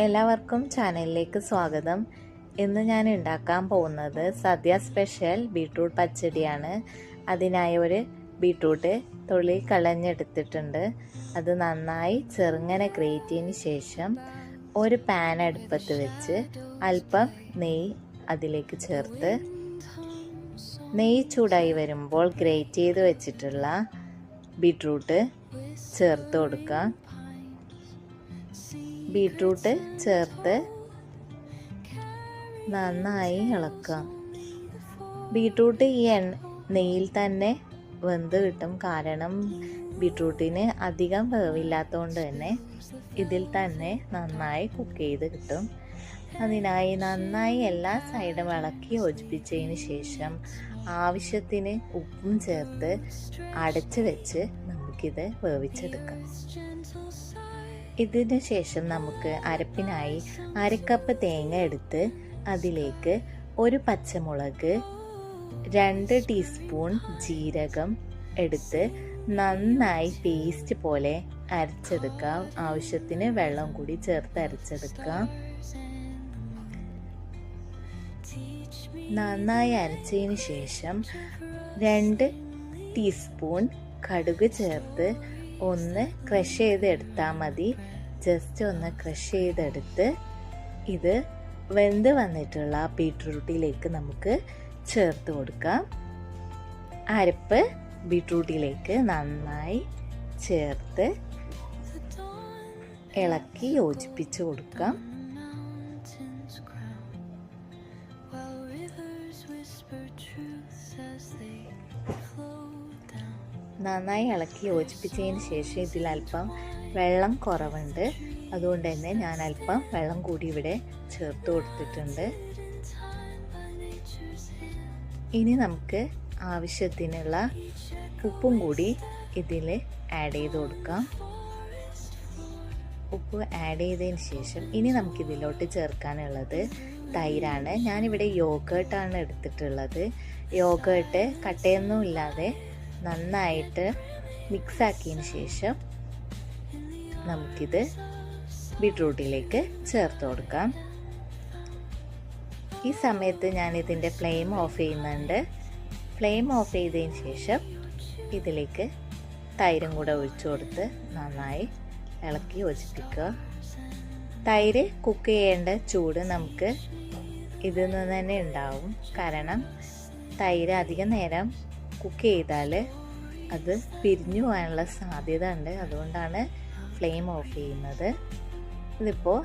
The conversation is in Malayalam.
എല്ലാവർക്കും ചാനലിലേക്ക് സ്വാഗതം. ഇന്ന് ഞാൻ ഉണ്ടാക്കാൻ പോകുന്നത് സദ്യ സ്പെഷ്യൽ ബീട്രൂട്ട് പച്ചടിയാണ്. അതിനായി ഒരു ബീട്രൂട്ട് തൊലി കളഞ്ഞെടുത്തിട്ടുണ്ട്. അത് നന്നായി ചെറുങ്ങനെ ഗ്രേറ്റിയതിന് ശേഷം ഒരു പാൻ അടുപ്പത്ത് വെച്ച് അല്പം നെയ്യ് അതിലേക്ക് ചേർത്ത് നെയ്യ് ചൂടായി വരുമ്പോൾ ഗ്രേറ്റ് ചെയ്ത് വെച്ചിട്ടുള്ള ബീട്രൂട്ട് ചേർത്ത് കൊടുക്കുക. ബീട്രൂട്ട് ചേർത്ത് നന്നായി ഇളക്കാം. ബീട്രൂട്ട് ഈ നെയ്യിൽ തന്നെ വെന്ത് കിട്ടും. കാരണം ബീട്രൂട്ടിന് അധികം വേവില്ലാത്തതുകൊണ്ട് തന്നെ ഇതിൽ തന്നെ നന്നായി കുക്ക് ചെയ്ത് കിട്ടും. അതിനായി നന്നായി എല്ലാ സൈഡും ഇളക്കി യോജിപ്പിച്ചതിന് ശേഷം ആവശ്യത്തിന് ഉപ്പും ചേർത്ത് അടച്ച് വെച്ച് നമുക്കിത് വേവിച്ചെടുക്കാം. ഇതിന് ശേഷം നമുക്ക് അരപ്പിനായി 1/2 കപ്പ് തേങ്ങ എടുത്ത് അതിലേക്ക് 1 പച്ചമുളക്, 2 ടീസ്പൂൺ ജീരകം എടുത്ത് നന്നായി പേസ്റ്റ് പോലെ അരച്ചെടുക്കാം. ആവശ്യത്തിന് വെള്ളം കൂടി ചേർത്ത് അരച്ചെടുക്കാം. നന്നായി അരച്ചതിന് ശേഷം 2 ടീസ്പൂൺ കടുക് ചേർത്ത് ഒന്ന് ക്രഷ് ചെയ്തെടുത്താൽ മതി. ജസ്റ്റ് ഒന്ന് ക്രഷ് ചെയ്തെടുത്ത് ഇത് വെന്ത് വന്നിട്ടുള്ള ബീട്രൂട്ടിലേക്ക് നമുക്ക് ചേർത്ത് കൊടുക്കാം. അരപ്പ് ബീട്രൂട്ടിലേക്ക് നന്നായി ചേർത്ത് ഇളക്കി യോജിപ്പിച്ച് കൊടുക്കാം. നന്നായി ഇളക്കി യോജിപ്പിച്ചതിന് ശേഷം ഇതിൽ അല്പം വെള്ളം കുറവുണ്ട്. അതുകൊണ്ട് തന്നെ ഞാൻ അല്പം വെള്ളം കൂടി ഇവിടെ ചേർത്ത് കൊടുത്തിട്ടുണ്ട്. ഇനി നമുക്ക് ആവശ്യത്തിനുള്ള ഉപ്പും കൂടി ഇതിൽ ആഡ് ചെയ്ത് കൊടുക്കാം. ഉപ്പ് ആഡ് ചെയ്തതിന് ശേഷം ഇനി നമുക്കിതിലോട്ട് ചേർക്കാനുള്ളത് തൈരാണ്. ഞാനിവിടെ യോഗേർട്ടാണ് എടുത്തിട്ടുള്ളത്. യോഗേർട്ട് കട്ടയൊന്നും ഇല്ലാതെ നന്നായിട്ട് മിക്സാക്കിയതിന് ശേഷം നമുക്കിത് ബീട്രൂട്ടിലേക്ക് ചേർത്ത് കൊടുക്കാം. ഈ സമയത്ത് ഞാൻ ഇതിൻ്റെ ഫ്ലെയിം ഓഫ് ചെയ്യുന്നുണ്ട്. ഫ്ലെയിം ഓഫ് ചെയ്തതിന് ശേഷം ഇതിലേക്ക് തൈരും കൂടെ ഒഴിച്ചു കൊടുത്ത് നന്നായി ഇളക്കി യോജിപ്പിക്കുക. തൈര് കുക്ക് ചെയ്യേണ്ട ചൂട് നമുക്ക് ഇതിൽ നിന്ന് തന്നെ ഉണ്ടാവും. കാരണം തൈര് അധികം നേരം കുക്ക് ചെയ്താൽ അത് പിരിഞ്ഞു പോകാനുള്ള സാധ്യത ഉണ്ട്. അതുകൊണ്ടാണ് ഫ്ലെയിം ഓഫ് ചെയ്യുന്നത്. ഇതിപ്പോൾ